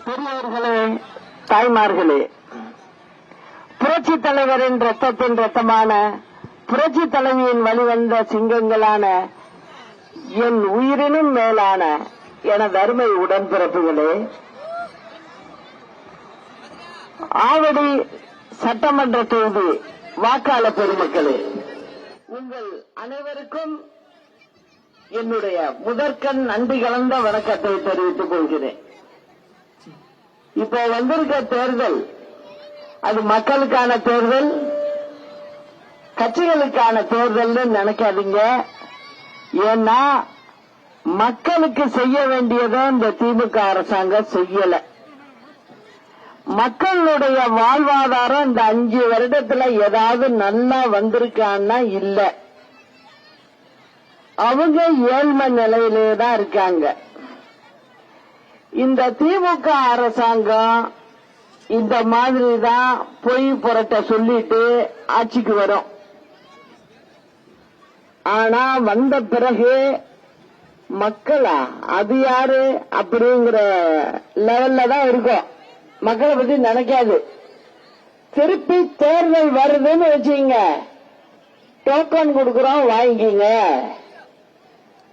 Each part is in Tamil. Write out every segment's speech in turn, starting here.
பெரியவர்களே, தாய்மார்களே, புரட்சி தலைவரின் ரத்தத்தின் ரத்தமான புரட்சி தலைவியின் வழிவந்த சிங்கங்களான என் உயிரினும் மேலான எனது அருமை உடன்பிறப்புகளே, ஆவடி சட்டமன்ற தொகுதி வாக்காளர் பெருமக்களே, உங்கள் அனைவருக்கும் என்னுடைய முதற்கண் நன்றி கலந்த வணக்கத்தை தெரிவித்துக் கொள்கிறேன். இப்போ வந்திருக்க தேர்தல் அது மக்களுக்கான தேர்தல், கட்சிகளுக்கான தேர்தல் நினைக்காதீங்க. ஏன்னா மக்களுக்கு செய்ய வேண்டியதை இந்த திமுக அரசாங்கம் செய்யல. மக்களுடைய வாழ்வாதாரம் இந்த 5 வருடத்துல ஏதாவது நல்லா வந்திருக்கான்னா இல்ல. அவங்க ஏழ்மை நிலையிலே தான் இருக்காங்க. இந்த திமுக அரசாங்கம் இந்த மாதிரி தான் பொய் புரட்ட சொல்லிட்டு ஆட்சிக்கு வரும். ஆனா வந்த பிறகு மக்களா அது யாரு அப்படிங்கிற லெவல்ல தான் இருக்கும். மக்களை பத்தி நினைக்காது. திருப்பி தேர்தல் வருதுன்னு வச்சுங்க, டோக்கன் கொடுக்கறோம் வாங்கிக்கிங்க,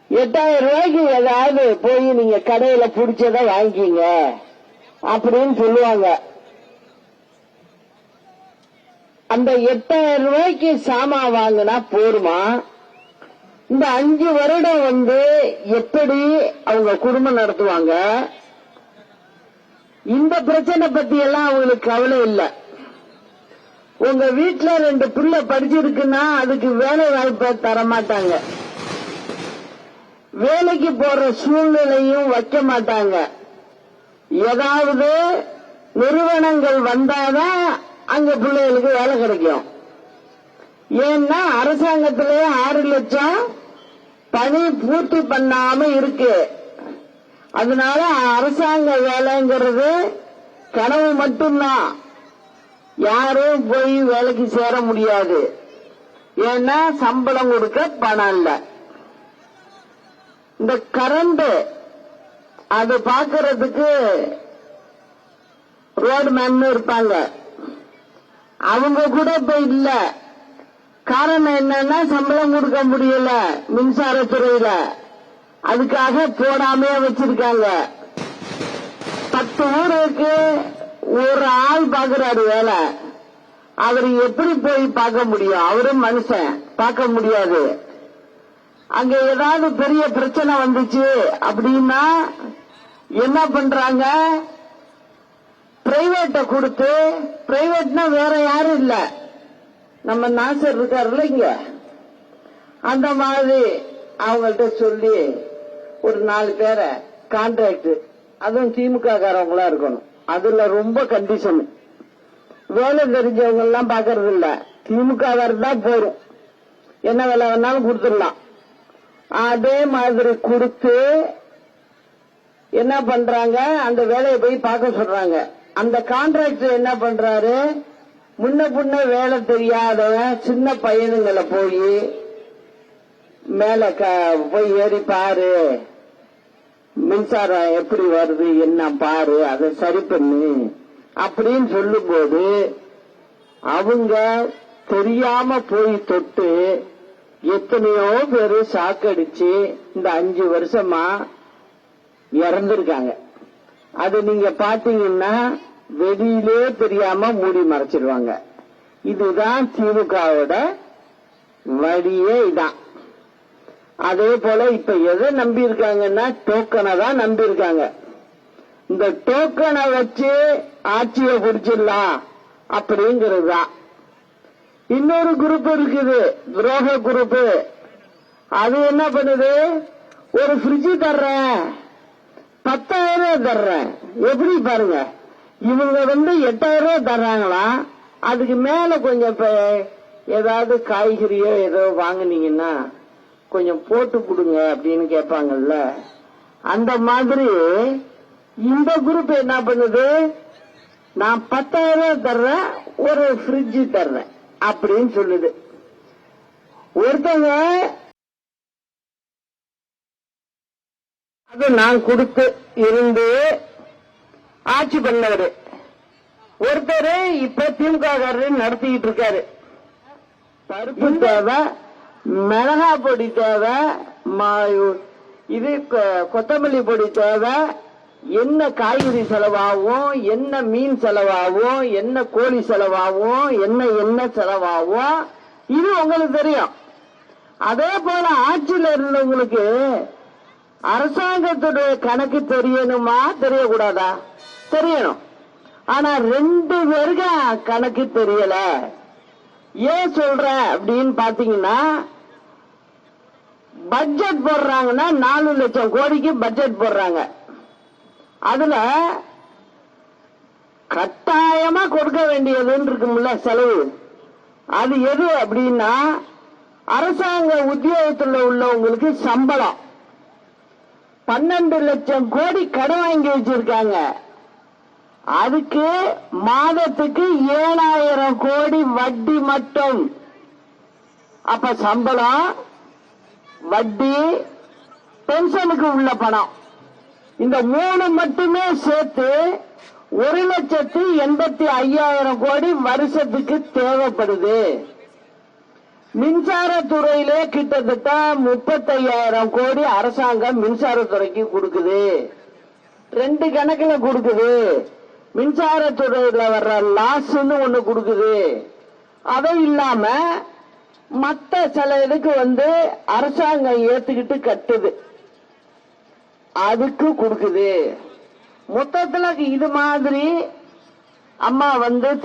8000 ரூபாய்க்கு ஏதாவது போய் நீங்க கடையில பிடிச்சத வாங்கிக்கிங்க அப்படின்னு சொல்லுவாங்க. அந்த 8000 ரூபாய்க்கு சாமான் வாங்கினா போருமா? இந்த 5 வருடம் எப்படி அவங்க குடும்பம் நடத்துவாங்க? இந்த பிரச்சனை பத்தி எல்லாம் அவங்களுக்கு கவலை இல்லை. உங்க வீட்டுல 2 பிள்ளை படிச்சிருக்குன்னா அதுக்கு வேலை வாய்ப்பை தரமாட்டாங்க, வேலைக்கு போற சூழ்நிலையும் வைக்க மாட்டாங்க. ஏதாவது நிறுவனங்கள் வந்தாதான் அங்க பிள்ளைகளுக்கு வேலை கிடைக்கும். ஏன்னா அரசாங்கத்திலே 6 லட்சம் பணி பூர்த்தி பண்ணாம இருக்கு. அதனால அரசாங்க வேலைங்கிறது கனவு மட்டும்தான். யாரும் போய் வேலைக்கு சேர முடியாது. ஏன்னா சம்பளம் கொடுக்க பணம் இல்ல. இந்த கரண்ட் அது பாக்குறதுக்கு ரோட்மேன் இருப்பாங்க, அவங்க கூட இப்ப இல்ல. காரணம் என்னன்னா சம்பளம் கொடுக்க முடியல மின்சாரத்துறையில. அதுக்காக போடாமே வச்சிருக்காங்க. 10 ஊருக்கு ஒரு ஆள் பாக்குறாரு வேலை. அவர் எப்படி போய் பார்க்க முடியும்? அவரும் மனுஷன், பார்க்க முடியாது. அங்க ஏதாவது பெரிய பிரச்சனை வந்துச்சு அப்படின்னா என்ன பண்றாங்க? பிரைவேட்ட கொடுத்து, பிரைவேட்னா வேற யாரும் இல்ல, நம்ம நாசர் இருக்காருல்ல இங்க, அந்த மாதிரி அவங்கள்ட்ட சொல்லி ஒரு 4 பேரை கான்ட்ராக்ட், அதுவும் திமுக காரவங்களா இருக்கணும். அதுல ரொம்ப கண்டிஷன். வேலை தெரிஞ்சவங்க எல்லாம் பாக்கறது இல்ல, திமுக தான் போரும், என்ன வேலை வேணாலும் கொடுத்துடலாம். அதே மாதிரி கொடுத்து என்ன பண்றாங்க? அந்த வேலையை போய் பார்க்க சொல்றாங்க. அந்த கான்ட்ராக்டர் என்ன பண்றாரு? முன்ன வேலை தெரியாதவன் சின்ன பையனுங்களை போய் மேல போய் ஏறி பாரு, மின்சாரம் எப்படி வருது என்ன பாரு, அதை சரி பண்ணு அப்படின்னு சொல்லும் போது அவங்க தெரியாம போய் தொட்டு எத்தனையோ பேரு சாக்கடிச்சு இந்த 5 வருஷமா இறந்திருக்காங்க. அது நீங்க பாத்தீங்கன்னா வெளியிலே தெரியாம மூடி மறைச்சிடுவாங்க. இதுதான் திமுகவோட வழியே இதான். அதே போல இப்ப எதை நம்பி இருக்காங்கன்னா டோக்கனை தான் நம்பி இருக்காங்க. இந்த டோக்கனை வச்சு ஆட்சியை பிடிச்சிடலாம் அப்படிங்கிறது தான். இன்னொரு குரூப் இருக்குது, துரோக குரூப். அது என்ன பண்ணுது? ஒரு ஃப்ரிட்ஜ் தர்றேன், 10,000 தர்றேன். எப்படி பாருங்க, இவங்க 8,000 தர்றாங்களா? அதுக்கு மேல கொஞ்சம் ஏதாவது காய்கறியோ ஏதோ வாங்கினீங்கன்னா கொஞ்சம் போட்டு கொடுங்க அப்படின்னு கேட்பாங்கல்ல. அந்த மாதிரி இந்த குரூப் என்ன பண்ணுது? நான் 10,000 தர்றேன், ஒரு ஃப்ரிட்ஜ் தர்றேன் அப்படின்னு சொல்லுது. ஒருத்தங்க அது நான் கொடுத்து இருந்து ஆட்சி பண்ணவர். ஒருத்தர் இப்ப திமுக நடத்திக்கிட்டு இருக்காரு. பருப்பு தேவை, மிளகா பொடி தேவை, இது கொத்தமல்லி பொடி தேவை, என்ன காய்கறி செலவாகும், என்ன மீன் செலவாகும், என்ன கோழி செலவாகும், என்ன செலவாகும், இது உங்களுக்கு தெரியும். அதே போல ஆட்சியில் இருந்தவங்களுக்கு அரசாங்கத்துடைய கணக்கு தெரியணுமா தெரியக்கூடாதா? தெரியணும். ஆனா 2 பேருக்கு கணக்கு தெரியல. ஏன் சொல்ற அப்படின்னு பாத்தீங்கன்னா, பட்ஜெட் போடுறாங்கன்னா 4 லட்சம் கோடிக்கு பட்ஜெட் போடுறாங்க. அதுல கட்டாயமா கொடுக்க வேண்டியதுன்னு இருக்கும்ல செலவு. அது எது அப்படின்னா, அரசாங்க உத்தியோகத்தில் உள்ளவங்களுக்கு சம்பளம். 12 லட்சம் கோடி கடன் வாங்கி வச்சிருக்காங்க. அதுக்கு மாதத்துக்கு 7,000 கோடி வட்டி மட்டும். அப்ப சம்பளம், வட்டி, பென்ஷனுக்கு உள்ள பணம், இந்த 3 மட்டுமே சேர்த்து 1,85,000 கோடி வருஷத்துக்கு தேவைப்படுது. மின்சாரத்துறையிலே கிட்டத்தட்ட 35,000 கோடி அரசாங்கம் மின்சாரத்துறைக்கு கொடுக்குது. 2 கணக்குல கொடுக்குது. மின்சாரத்துறையில வர்ற லாஸ்ன்னு ஒண்ணு கொடுக்குது. அதை இல்லாம மத்த சில இதுக்கு அரசாங்கம் ஏத்துக்கிட்டு கட்டுது, அதுக்கு கொடுக்குது. மொத்தத்துல இது மாதிரி அம்மா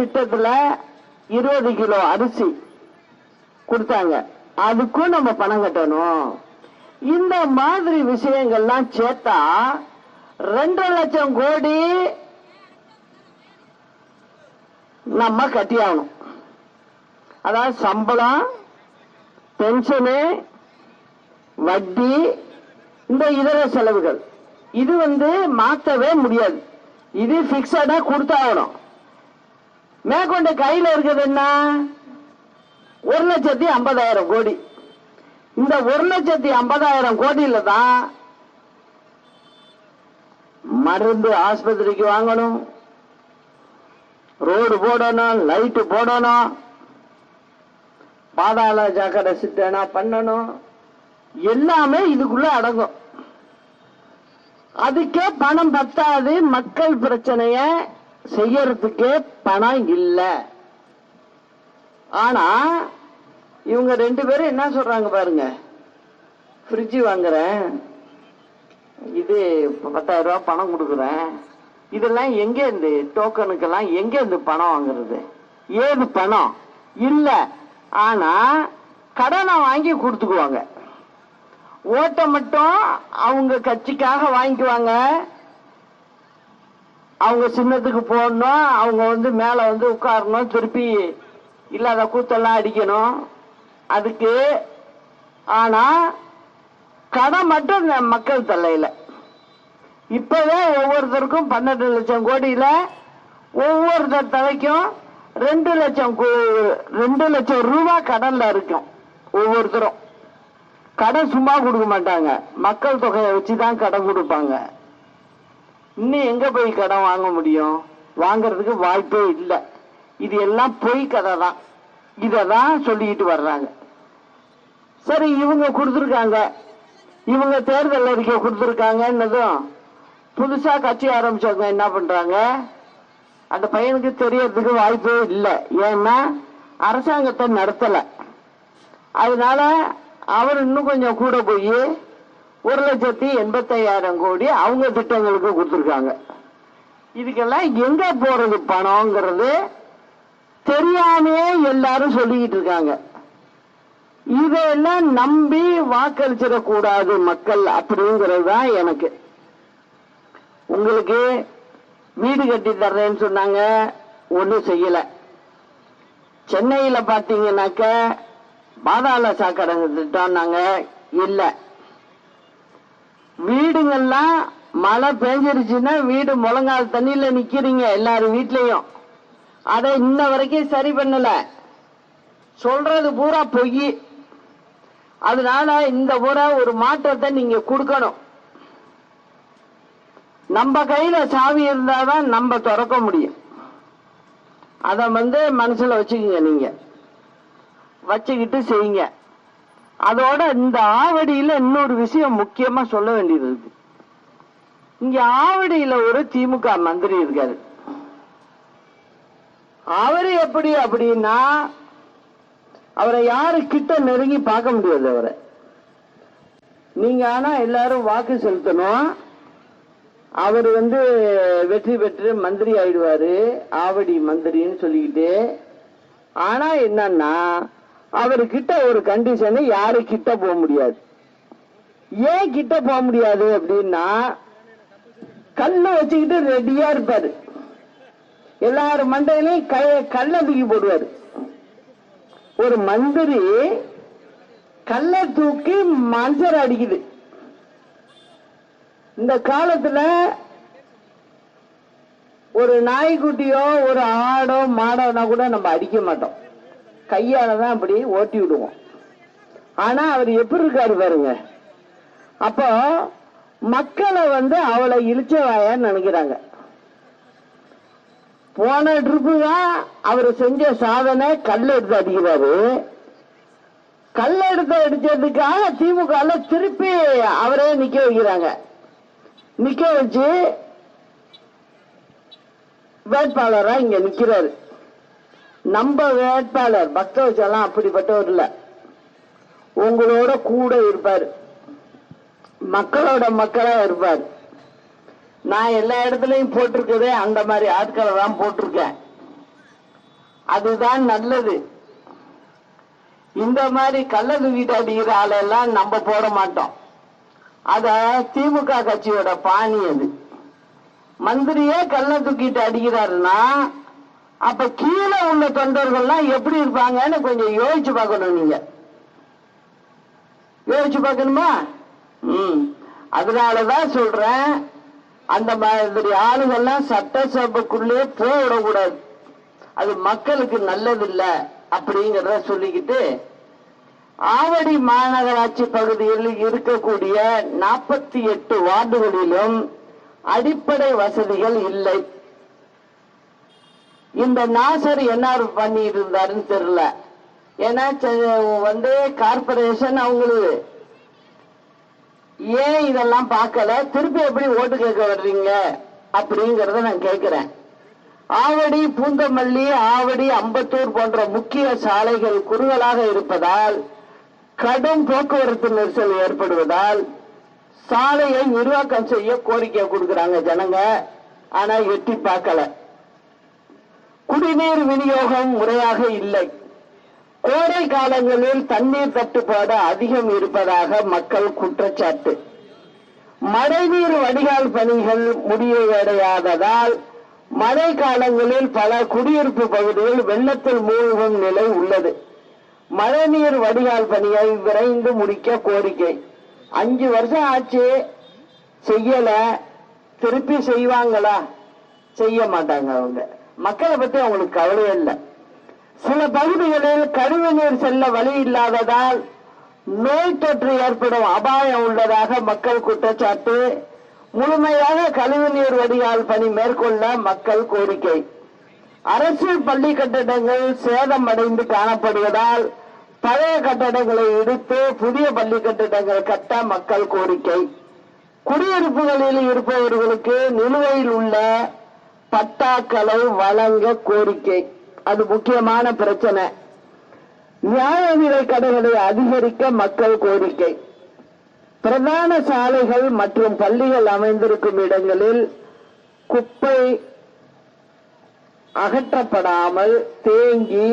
திட்டத்துல 20 கிலோ அரிசி கொடுத்தாங்க. அதுக்கும் நம்ம பணம் கட்டணும். இந்த மாதிரி விஷயங்கள்லாம் சேர்த்தா 2 லட்சம் கோடி நம்ம கட்டியாகணும். அதாவது சம்பளம், பென்ஷனு, வட்டி, இந்த இதர செலவுகள். இது மாற்றவே முடியாது. இது பிக்ஸடா கொடுத்தாகணும். மேற்கொண்டு கையில இருக்கிறது என்ன? 1,50,000 கோடி. இந்த 1,50,000 கோடியில தான் மருந்து ஆஸ்பத்திரிக்கு வாங்கணும், ரோடு போடணும், லைட்டு போடணும், பாதாள சாக்கடை சிட்டனா பண்ணணும், எல்லாமே இதுக்குள்ள அடங்கும். அதுக்கே பணம் பத்தாது. மக்கள் பிரச்சனைய செய்யறதுக்கே பணம் இல்ல. ஆனா இவங்க 2 பேரும் என்ன சொல்றாங்க பாருங்க, ஃப்ரிட்ஜ் வாங்குறேன், இது 10,000 ரூபாய் பணம் கொடுக்குறேன். இதெல்லாம் எங்க இருந்து டோக்கனுக்கெல்லாம் எங்க இருந்து பணம் வாங்குறது? ஏது பணம் இல்ல. ஆனா கடனை வாங்கி கொடுத்துக்குவாங்க. ஓட்டை மட்டும் அவங்க கட்சிக்காக வாங்கிக்குவாங்க. அவங்க சின்னத்துக்கு போடணும், அவங்க மேல உட்காரணும், திருப்பி இல்லாத கூத்தெல்லாம் அடிக்கணும் அதுக்கு. ஆனா கடன் மட்டும் மக்கள் தலையில. இப்பவே ஒவ்வொருத்தருக்கும் 12 லட்சம் கோடியில ஒவ்வொருத்தர் தலைக்கும் 2 லட்சம் ரூபாய் கடன்ல இருக்கும். ஒவ்வொருத்தரும் கடன் சும்மா கொடுக்க மாட்டாங்க, மக்கள் தொகையை வச்சுதான் கடன் கொடுப்பாங்க. இன்னும் எங்க போய் கடன் வாங்க முடியும்? வாங்கறதுக்கு வாய்ப்பே இல்லை. இது எல்லாம் பொய் கதை தான். இததான் சொல்லிக்கிட்டு வர்றாங்க. சரி, இவங்க கொடுத்துருக்காங்க, இவங்க தேர்தல் அறிக்கை கொடுத்துருக்காங்கன்னதும் புதுசா கட்சி ஆரம்பிச்சவங்க என்ன பண்றாங்க? அந்த பையனுக்கு தெரியறதுக்கு வாய்ப்பே இல்லை. ஏன்னா அரசாங்கத்தை நடத்தல. அதனால அவர் இன்னும் கொஞ்சம் கூட போய் 1,85,000 கோடி அவங்க திட்டங்களுக்கு கொடுத்துருக்காங்க. இதுக்கெல்லாம் எங்க போறது பணம்ங்கிறது தெரியாமே எல்லாரும் சொல்லிக்கிட்டு இருக்காங்க. இதெல்லாம் நம்பி வாக்களிச்சிடக்கூடாது மக்கள் அப்படிங்கிறது தான் எனக்கு. உங்களுக்கு வீடு கட்டி தர்றேன்னு சொன்னாங்க, ஒன்றும் செய்யல. சென்னையில பாத்தீங்கன்னாக்க பாதாள சாக்கடை திட்டம்னாங்க, இல்ல. வீடுங்கள்லாம் மழை பெஞ்சிருச்சுன்னா வீடு முழங்கால் தண்ணியில நிக்கிறீங்க எல்லாரும் வீட்லயும். அதை இன்ன வரைக்கும் சரி பண்ணல. சொல்றது பூரா பொய். அதனால இந்த முறை ஒரு மாற்றத்தை நீங்க கொடுக்கணும். நம்ம கையில சாவி இருந்தாதான் நம்ம திறக்க முடியும். அத மனசுல வச்சுக்கோங்க, நீங்க வச்சுக்கிட்டு செய்யுங்க. அதோட இந்த ஆவடியில இன்னொரு விஷயம் முக்கியமா சொல்ல வேண்டியது இருக்கு. இங்க ஆவடியில ஒரு திமுக மந்திரி இருக்காரு. அவரு எப்படி அப்படின்னா, அவரை யாரு கிட்ட நெருங்கி பார்க்க முடியாது. அவரை நீங்க ஆனா எல்லாரும் வாக்கு செலுத்தணும். அவர் வெற்றி பெற்று மந்திரி ஆயிடுவாரு, ஆவடி மந்திரின்னு சொல்லிக்கிட்டு. ஆனா என்னன்னா, அவர்கிட்ட ஒரு கண்டிஷன், யாரு கிட்ட போக முடியாது. ஏன் கிட்ட போக முடியாது அப்படின்னா, கல்ல வச்சுக்கிட்டு ரெடியா இருப்பாரு. எல்லாரும் மண்டையிலையும் கல்ல தூக்கி போடுவாரு. ஒரு மந்திரி கல்ல தூக்கி மஞ்சள் அடிக்குது. இந்த காலத்துல ஒரு நாய்க்குட்டியோ ஒரு ஆடோ மாடோனா கூட நம்ம அடிக்க மாட்டோம், கையாலதான் அப்படி ஓட்டி விடுவோம். ஆனா அவர் எப்படி இருக்காரு பாருங்க. அப்போ மக்களை அவளை இழிச்சவாயான்னு நினைக்கிறாங்க. போன ட்ரிப்பு தான் அவர் செஞ்ச சாதனை, கல் எடுத்து அடிக்கிறாரு. கல் எடுத்து அடிச்சதுக்காக திமுக திருப்பி அவரே நிக்க வைக்கிறாங்க. நிக்க வச்சு வேட்பாளரா இங்க நிக்கிறாரு. நம்ம வேட்பாளர் பக்தவச்செல்லாம் அப்படிப்பட்டவர் இல்ல, உங்களோட கூட இருப்பாரு, மக்களோட மக்களா இருப்பார். நான் எல்லா இடத்துலயும் போட்டிருக்கதே அந்த மாதிரி ஆட்களை தான் போட்டிருக்கேன். அதுதான் நல்லது. இந்த மாதிரி கள்ள தூக்கிட்டு அடிக்கிற ஆளெல்லாம் நம்ம போட மாட்டோம். அத திமுக கட்சியோட பாணி. அது மந்திரியே கள்ள தூக்கிட்டு அடிக்கிறாருன்னா, அப்ப கீழே உள்ள தொண்டர்கள்லாம் எப்படி இருப்பாங்கன்னு கொஞ்சம் யோசிச்சு பார்க்கணும். நீங்க யோசிச்சு பார்க்கணுமா? அதனாலதான் சொல்றேன், அந்த மாதிரி ஆளுகள்லாம் சட்டசபைக்குள்ளே போக விடக்கூடாது. அது மக்களுக்கு நல்லதில்லை அப்படிங்கிறத சொல்லிக்கிட்டு, ஆவடி மாநகராட்சி பகுதியில் இருக்கக்கூடிய 48 வார்டுகளிலும் அடிப்படை வசதிகள் இல்லை. இந்த நாசர் என்ன பண்ணி இருந்தாருன்னு தெரியல. ஏன்னா கார்பரேஷன் அவங்களுக்கு ஏன் இதெல்லாம் பார்க்கல, திருப்பி எப்படி ஓட்டு கேட்க வர்றீங்க அப்படிங்கறத நான் கேட்கிறேன். ஆவடி, பூந்தமல்லி, ஆவடி, அம்பத்தூர் போன்ற முக்கிய சாலைகள் குறுகலாக இருப்பதால் கடும் போக்குவரத்து நெரிசல் ஏற்படுவதால் சாலையை விரிவாக்கம் செய்ய கோரிக்கை கொடுக்கிறாங்க ஜனங்க. ஆனா எட்டி பார்க்கல. குடிநீர் விநியோகம் முறையாக இல்லை. கோடை காலங்களில் தண்ணீர் தட்டுப்பாடு அதிகம் இருப்பதாக மக்கள் குற்றச்சாட்டு. மழைநீர் வடிகால் பணிகள் முடிவடையாததால் மழை காலங்களில் பல குடியிருப்பு பகுதிகள் வெள்ளத்தில் மூழ்கும் நிலை உள்ளது. மழைநீர் வடிகால் பணியை விரைந்து முடிக்க கோரிக்கை. 5 வருஷம் ஆச்சு, செய்யல. திருப்பி செய்வாங்களா? செய்ய மாட்டாங்க. அவங்க மக்களை பத்தி அவங்களுக்கு கவலை இல்லை. சில பகுதிகளில் கழிவு நீர் செல்ல வழி இல்லாததால் நோய் தொற்று ஏற்படும் அபாயம் உள்ளதாக மக்கள் குற்றச்சாட்டு. முழுமையாக கழிவு நீர் வடிகால் பணி மேற்கொள்ள மக்கள் கோரிக்கை. அரசு பள்ளி கட்டடங்கள் சேதம் அடைந்து காணப்படுவதால் பழைய கட்டடங்களை இடித்து புதிய பள்ளி கட்டடங்கள் கட்ட மக்கள் கோரிக்கை. குடியிருப்புகளில் இருப்பவர்களுக்கு நிலுவையில் உள்ள பட்டாக்களை வழங்க கோரிக்கை. அது முக்கியமான பிரச்சனை. நியாய விலை கடைகளை அதிகரிக்க மக்கள் கோரிக்கை. பிரதான சாலைகள் மற்றும் பள்ளிகள் அமைந்திருக்கும் இடங்களில் குப்பை அகற்றப்படாமல் தேங்கி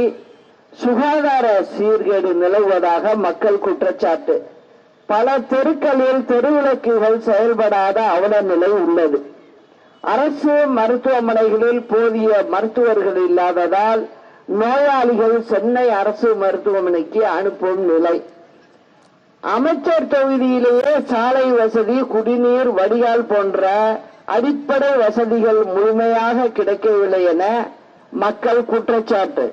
சுகாதார சீர்கேடு நிலவுவதாக மக்கள் குற்றச்சாட்டு. பல தெருக்களில் தெருவிளக்குகள் செயல்படாத அவல நிலை உள்ளது. அரசு மருத்துவமனைகளில் போதிய மருத்துவர்கள் இல்லாததால் நோயாளிகள் சென்னை அரசு மருத்துவமனைக்கு அனுப்பும் நிலை. அமைச்சர் தொகுதியிலேயே சாலை வசதி, குடிநீர் வடிகால் போன்ற அடிப்படை வசதிகள் முழுமையாக கிடைக்கவில்லை என மக்கள் குற்றச்சாட்டு.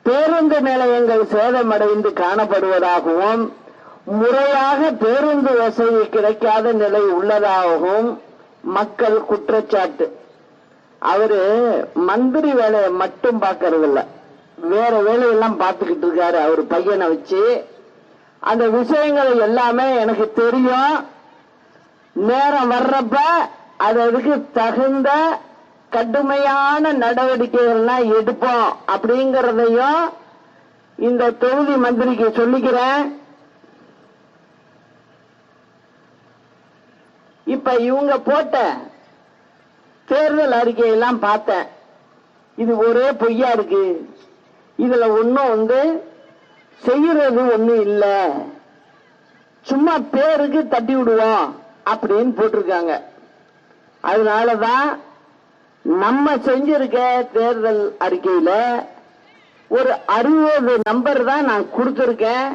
பேருந்து நிலையங்கள் சேதமடைந்து காணப்படுவதாகவும் முறையாக பேருந்து வசதி கிடைக்காத நிலை உள்ளதாகவும் மக்கள் குற்றச்சாட்டு. அவரு மந்திரி வேலையை மட்டும் பார்க்கறது இல்ல, வேற வேலையெல்லாம் பார்த்துக்கிட்டு இருக்காரு. அவர் பையனை வச்சு அந்த விஷயங்கள் எல்லாமே எனக்கு தெரியும். நேரம் வர்றப்ப அதுக்கு தகுந்த கடுமையான நடவடிக்கைகள்லாம் எடுப்போம் அப்படிங்கறதையும் இந்த தொகுதி மந்திரிக்கு சொல்லிக்கிறேன். இப்ப இவங்க போட்ட தேர்தல் அறிக்கையெல்லாம் பார்த்தேன். இது ஒரே பொய்யா இருக்கு. இதுல ஒன்னும் செய்யறது ஒண்ணும் இல்ல, சும்மா பேருக்கு தட்டி விடுவோம் அப்படின்னு போட்டிருக்காங்க. அதனாலதான் நம்ம செஞ்சிருக்க தேர்தல் அறிக்கையில ஒரு 60 நம்பர் தான் நான் கொடுத்திருக்கேன்.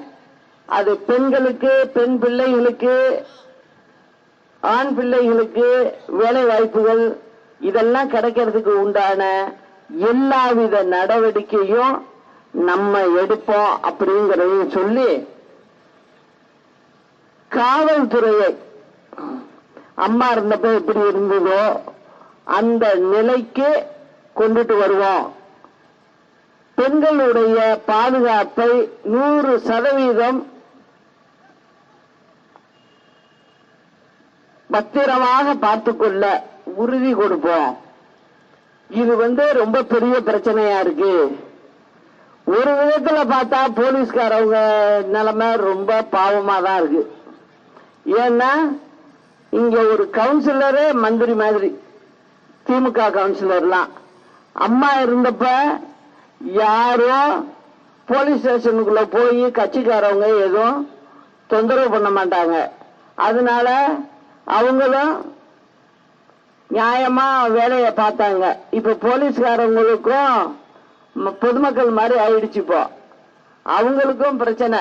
அது பெண்களுக்கு, பெண் பிள்ளைகளுக்கு, ஆண் பிள்ளைகளுக்கு வேலை வாய்ப்புகள் இதெல்லாம் கிடைக்கிறதுக்கு உண்டான எல்லாவித நடவடிக்கையும் நம்ம எடுப்போம் அப்படிங்கறதையும் சொல்லி, காவல்துறையை அம்மா இருந்தப்ப எப்படி இருந்ததோ அந்த நிலைக்கு கொண்டுட்டு வருவோம். பெண்களுடைய பாதுகாப்பை 100% பத்திரமாக பார்த்துக்கொள்ள உறுதி கொடுப்போம். இது ரொம்ப பெரிய பிரச்சனையா இருக்கு. ஒரு விதத்துல பார்த்தா போலீஸ்காரவங்க நிலைமை ரொம்ப பாவமா தான் இருக்கு. ஏன்னா இங்க ஒரு கவுன்சிலரே மந்திரி மாதிரி, திமுக கவுன்சிலர்லாம் அம்மா இருந்தப்ப யாரும் போலீஸ் ஸ்டேஷனுக்குள்ள போய் கட்சிக்காரவங்க எதுவும் தொந்தரவு பண்ண மாட்டாங்க. அதனால அவங்களும் நியாயமா வேலையை பார்த்தாங்க. இப்ப போலீஸ்காரங்களுக்கும் பொதுமக்கள் மாதிரி ஆயிடுச்சு. இப்போ அவங்களுக்கும் பிரச்சனை.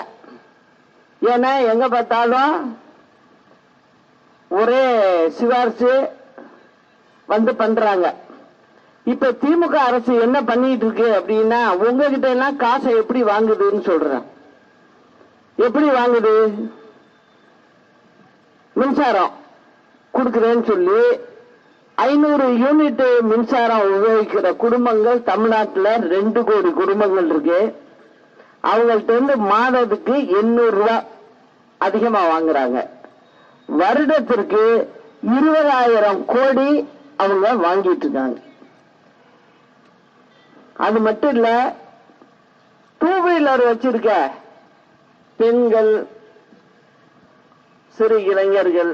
ஏன்னா எங்க பார்த்தாலும் ஒரே சிபாரிசு பண்றாங்க. இப்ப திமுக அரசு என்ன பண்ணிட்டு இருக்கு அப்படின்னா, உங்ககிட்ட எல்லாம் காசை எப்படி வாங்குதுன்னு சொல்றேன். எப்படி வாங்குது? மின்சாரம் கொடுக்கிறேன்னு சொல்லி 500 யூனிட் மின்சாரம் உபயோகிக்கிற குடும்பங்கள் தமிழ்நாட்டில் 2 கோடி குடும்பங்கள் இருக்கு. அவங்கள்ட்ட இருந்து மாதத்துக்கு 800 ரூபாய் அதிகமா வாங்குறாங்க. வருடத்திற்கு 20,000 கோடி அவங்க வாங்கிட்டு இருக்காங்க. அது மட்டும் இல்ல, 2 வீலர் வச்சிருக்க பெண்கள், சிறு இளைஞர்கள்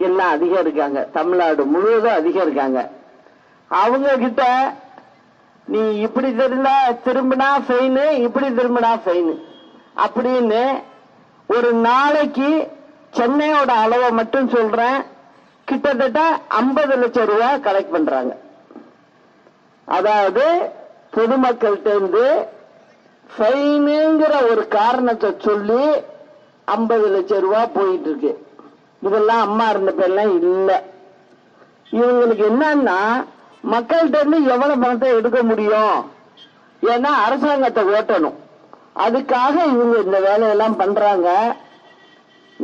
எல்லாம் அதிகம் இருக்காங்க. தமிழ்நாடு முழுவதும் அதிகம் இருக்காங்க. அவங்க கிட்ட நீ இப்படி திரும்பினா ஃபைனு, இப்படி திரும்பினா ஃபைனு அப்படின்னு ஒரு நாளைக்கு சென்னையோட அளவை மட்டும் சொல்றேன், கிட்டத்தட்ட 50 லட்சம் ரூபாய் கலெக்ட் பண்றாங்க. அதாவது பொதுமக்கள்கிட்ட இருந்து ஃபைனுங்கிற ஒரு காரணத்தை சொல்லி 50 லட்சம் ரூபாய் போயிட்டு இருக்கு. இதெல்லாம் அம்மா இருந்த பேர்லாம் இல்ல. இவங்களுக்கு என்னன்னா, மக்கள்கிட்ட இருந்து எவ்வளவு பணத்தை எடுக்க முடியும், ஏன்னா அரசாங்கத்தை ஓட்டணும். அதுக்காக இவங்க இந்த வேலையெல்லாம் பண்றாங்க.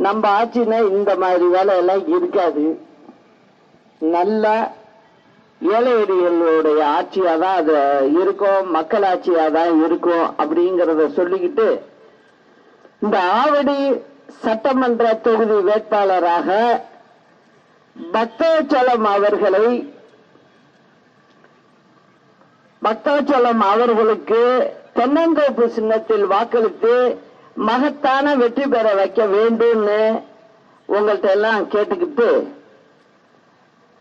நம்ம ஆட்சினா இந்த மாதிரி வேலையெல்லாம் இருக்காது. நல்ல ஏழை எளியர்களுடைய ஆட்சியா தான் அது இருக்கும், மக்கள் ஆட்சியா தான் இருக்கும் அப்படிங்கறத சொல்லிக்கிட்டு, இந்த ஆவடி சட்டமன்ற தொகுதி வேட்பாளராக பக்தவச்சலம் அவர்களுக்கு தென்னந்தோப்பு சின்னத்தில் வாக்களித்து மகத்தான வெற்றி பெற வைக்க வேண்டும்னு உங்கள்கிட்ட எல்லாம் கேட்டுக்கிட்டு,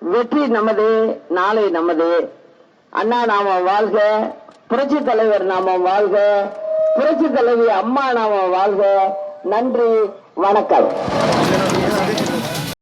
வெற்றி நமது, நாளை நமது. அண்ணா நாம வாழ்க, புரட்சி தலைவர் நாம வாழ்க, புரட்சி தலைவி அம்மா நாம வாழ்க. நன்றி, வணக்கம்.